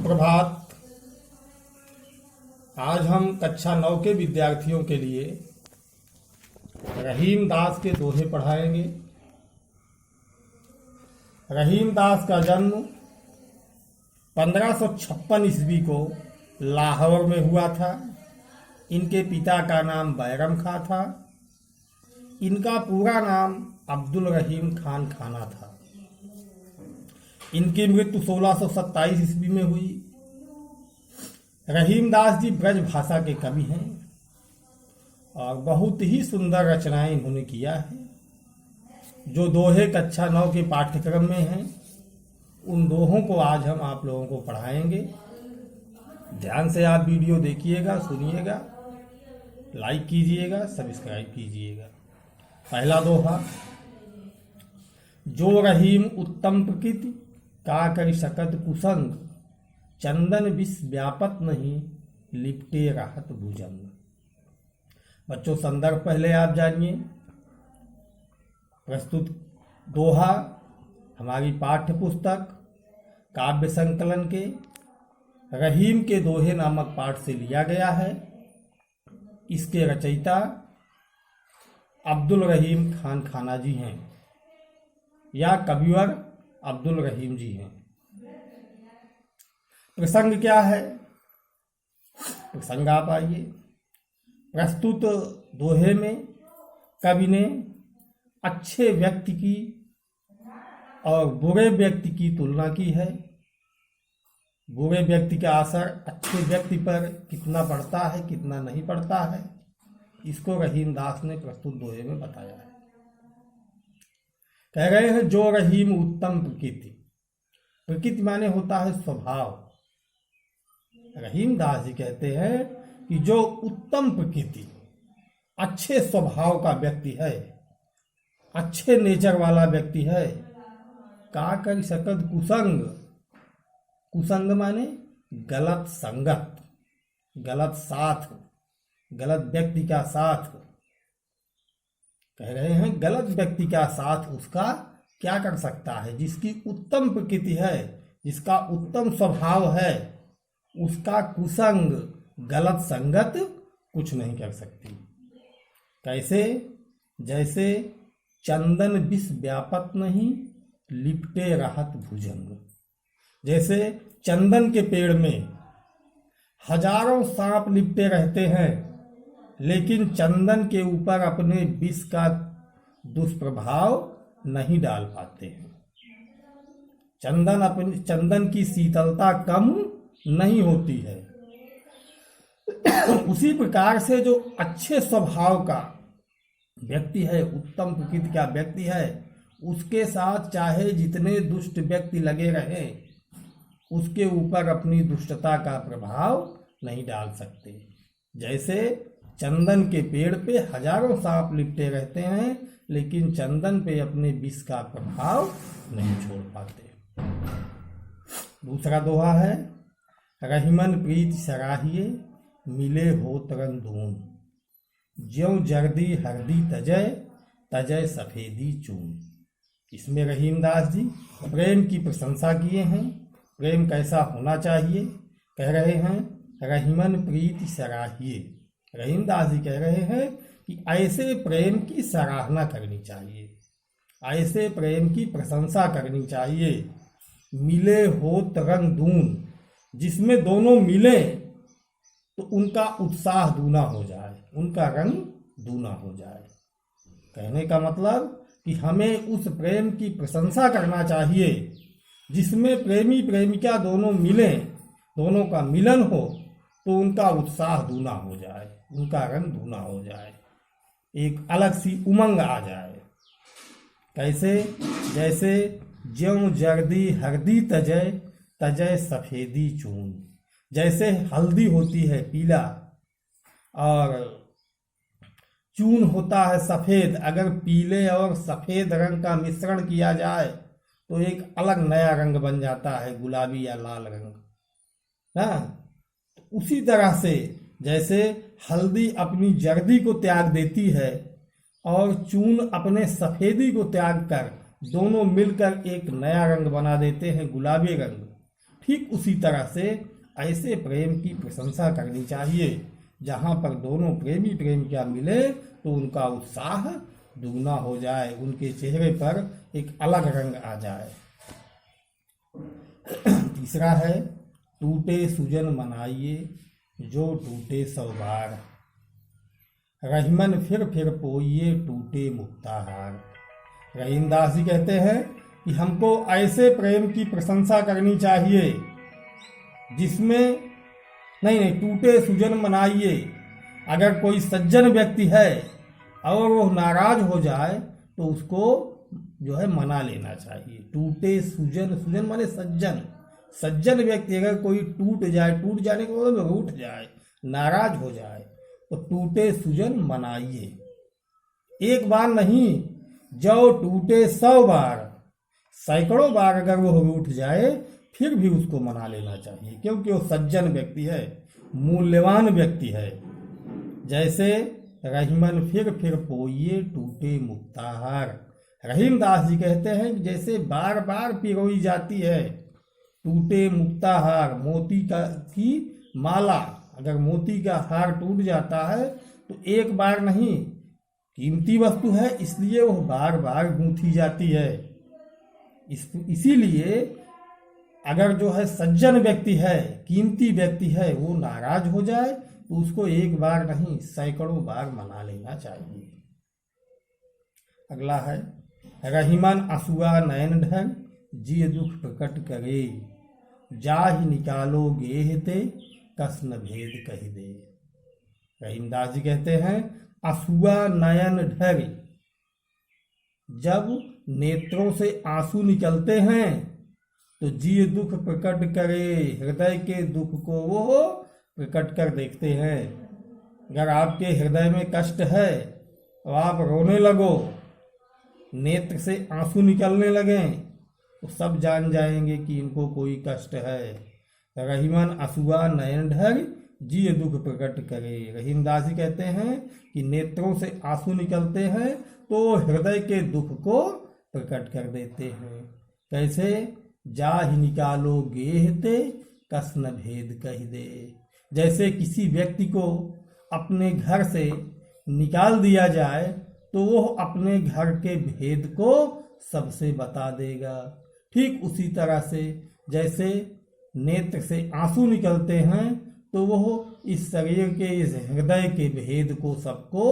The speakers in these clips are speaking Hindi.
सुप्रभात। आज हम कक्षा 9 के विद्यार्थियों के लिए रहीम दास के दोहे पढ़ाएंगे। रहीम दास का जन्म 1556 ईस्वी को लाहौर में हुआ था। इनके पिता का नाम बैरम खां था। इनका पूरा नाम अब्दुल रहीम खान खाना था। इनकी मृत्यु 1627 ईस्वी में हुई। रहीम दास जी ब्रज भाषा के कवि हैं और बहुत ही सुंदर रचनाएं इन्होंने किया है जो दोहे कक्षा 9 के पाठ्यक्रम में हैं। उन दोहों को आज हम आप लोगों को पढ़ाएंगे। ध्यान से आप वीडियो देखिएगा, सुनिएगा, लाइक कीजिएगा, सब्सक्राइब कीजिएगा। पहला दोहा। जो रहीम उत्तम प्रकृति का करि सकत कुसंग, चंदन विष व्यापत नहीं लिपटे राहत भुजंग। बच्चों, संदर्भ पहले आप जानिए। प्रस्तुत दोहा हमारी पाठ्य पुस्तक काव्य संकलन के रहीम के दोहे नामक पाठ से लिया गया है। इसके रचयिता अब्दुल रहीम खान खाना जी हैं या कविवर अब्दुल रहीम जी हैं। प्रसंग क्या है? प्रसंग आप आइए। प्रस्तुत दोहे में कवि ने अच्छे व्यक्ति की और बुरे व्यक्ति की तुलना की है। बुरे व्यक्ति का असर अच्छे व्यक्ति पर कितना पड़ता है, कितना नहीं पड़ता है, इसको रहीम दास ने प्रस्तुत दोहे में बताया है। कह रहे हैं जो रहीम उत्तम प्रकृति। प्रकृति माने होता है स्वभाव। रहीम दास जी कहते हैं कि जो उत्तम प्रकृति, अच्छे स्वभाव का व्यक्ति है, अच्छे नेचर वाला व्यक्ति है, का करि सकत कुसंग। कुसंग माने गलत संगत, गलत साथ, गलत व्यक्ति का साथ। कह रहे हैं गलत व्यक्ति का साथ उसका क्या कर सकता है। जिसकी उत्तम प्रकृति है, जिसका उत्तम स्वभाव है, उसका कुसंग, गलत संगत कुछ नहीं कर सकती। कैसे? जैसे चंदन विष व्यापत नहीं लिपटे राहत भुजंग। जैसे चंदन के पेड़ में हजारों सांप लिपटे रहते हैं, लेकिन चंदन के ऊपर अपने विष का दुष्प्रभाव नहीं डाल पाते हैं। चंदन की शीतलता कम नहीं होती है। उसी प्रकार से जो अच्छे स्वभाव का व्यक्ति है, उत्तम प्रकृति का व्यक्ति है, उसके साथ चाहे जितने दुष्ट व्यक्ति लगे रहे, उसके ऊपर अपनी दुष्टता का प्रभाव नहीं डाल सकते। जैसे चंदन के पेड़ पे हजारों सांप लिपटे रहते हैं, लेकिन चंदन पे अपने विष का प्रभाव नहीं छोड़ पाते। दूसरा दोहा है। रहीमन प्रीत सराहिए मिले हो तरन धून, ज्यों जर्दी हरदी तजय तजय सफेदी चून। इसमें रहीम दास जी प्रेम की प्रशंसा किए हैं। प्रेम कैसा होना चाहिए? कह रहे हैं रहीमन प्रीति सराहिए। रहीम दास जी कह रहे हैं कि ऐसे प्रेम की सराहना करनी चाहिए, ऐसे प्रेम की प्रशंसा करनी चाहिए। मिले हो तरंग दून, जिसमें दोनों मिले तो उनका उत्साह दूना हो जाए, उनका रंग दूना हो जाए। कहने का मतलब कि हमें उस प्रेम की प्रशंसा करना चाहिए जिसमें प्रेमी प्रेमिका दोनों मिले, दोनों का मिलन हो तो उनका उत्साह दूना हो जाए, उनका रंग दूना हो जाए, एक अलग सी उमंग आ जाए। कैसे? जैसे ज्यों जर्दी हरदी तजय तजय सफेदी चून। जैसे हल्दी होती है पीला और चून होता है सफेद। अगर पीले और सफेद रंग का मिश्रण किया जाए तो एक अलग नया रंग बन जाता है, गुलाबी या लाल रंग। हाँ, उसी तरह से जैसे हल्दी अपनी जर्दी को त्याग देती है और चून अपने सफेदी को त्याग कर दोनों मिलकर एक नया रंग बना देते हैं, गुलाबी रंग। ठीक उसी तरह से ऐसे प्रेम की प्रशंसा करनी चाहिए जहाँ पर दोनों प्रेमी प्रेमिका मिले तो उनका उत्साह दुगना हो जाए, उनके चेहरे पर एक अलग रंग आ जाए। तीसरा है टूटे सुजन मनाइए जो टूटे सौ बार, रहीमन फिर पोइए टूटे मुक्ताहार। रहीमदास जी कहते हैं कि हमको ऐसे प्रेम की प्रशंसा करनी चाहिए जिसमें नहीं टूटे सुजन मनाइए। अगर कोई सज्जन व्यक्ति है और वो नाराज हो जाए तो उसको जो है मना लेना चाहिए। टूटे सुजन, सुजन माने सज्जन, सज्जन व्यक्ति अगर कोई टूट जाए, टूट जाने के मतलब रूठ जाए, नाराज हो जाए तो टूटे सुजन मनाइए। एक बार नहीं, जो टूटे 100 बार, सैकड़ों बार अगर वो रूठ जाए फिर भी उसको मना लेना चाहिए, क्योंकि वो सज्जन व्यक्ति है, मूल्यवान व्यक्ति है। जैसे रहीमन फिर पोइए टूटे मुक्ताहार। रहीमदास जी कहते हैं कि जैसे बार बार पिरोई जाती है टूटे मुक्ताहार, मोती की माला, अगर मोती का हार टूट जाता है तो एक बार नहीं, कीमती वस्तु है इसलिए वो बार बार गूंथी जाती है। इसीलिए अगर जो है सज्जन व्यक्ति है, कीमती व्यक्ति है, वो नाराज हो जाए तो उसको एक बार नहीं सैकड़ों बार मना लेना चाहिए। अगला है रहीमन असुआ नयन ढर जिय दुख प्रकट करे, जाहि निकालो गेहते कस न भेद कही दे। रहीमदास जी कहते हैं असुआ नयन ढर, जब नेत्रों से आंसू निकलते हैं तो जिय दुख प्रकट करे, हृदय के दुख को वो प्रकट कर देखते हैं। अगर आपके हृदय में कष्ट है और आप रोने लगो, नेत्र से आंसू निकलने लगे तो सब जान जाएंगे कि इनको कोई कष्ट है। रहीमन असुआ नयन ढर जिय दुख प्रकट करे। रहीमदास जी कहते हैं कि नेत्रों से आंसू निकलते हैं तो हृदय के दुख को प्रकट कर देते हैं। कैसे? जाहि निकालो गेहते कस न भेद कही दे। जैसे किसी व्यक्ति को अपने घर से निकाल दिया जाए तो वो अपने घर के भेद को सबसे बता देगा। ठीक उसी तरह से जैसे नेत्र से आंसू निकलते हैं तो वो इस शरीर के, इस हृदय के भेद को सबको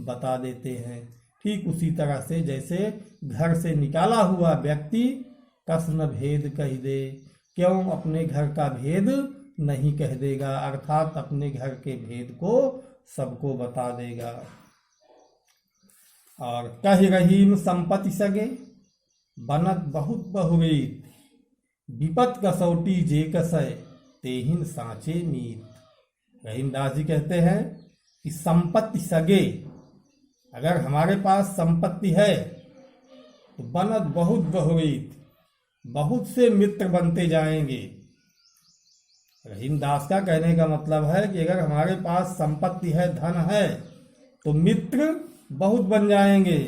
बता देते हैं। ठीक उसी तरह से जैसे घर से निकाला हुआ व्यक्ति कस न भेद कह दे, क्यों अपने घर का भेद नहीं कह देगा, अर्थात अपने घर के भेद को सबको बता देगा। और कह रहीम संपत्ति सगे बनत बहुत बहुरीत, विपत कसौटी जे कसय तेहिन सांचे मीत। रहीमदास जी कहते हैं कि संपत्ति सगे, अगर हमारे पास संपत्ति है तो बनत बहुत बहुरीत, बहुत से मित्र बनते जाएंगे। रहीमदास का कहने का मतलब है कि अगर हमारे पास संपत्ति है, धन है, तो मित्र बहुत बन जाएंगे,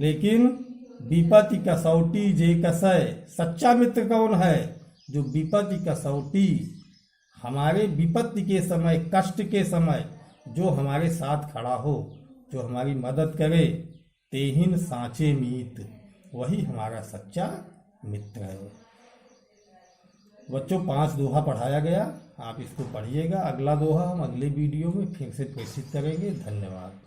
लेकिन विपत्ति कसौटी जे कसय, सच्चा मित्र कौन है? जो विपत्ति कसौटी, हमारे विपत्ति के समय, कष्ट के समय जो हमारे साथ खड़ा हो, जो हमारी मदद करे, तेहिन सांचे मीत, वही हमारा सच्चा मित्र है। बच्चों 5 दोहा पढ़ाया गया, आप इसको पढ़िएगा। अगला दोहा हम अगले वीडियो में फिर से प्रेषित करेंगे। धन्यवाद।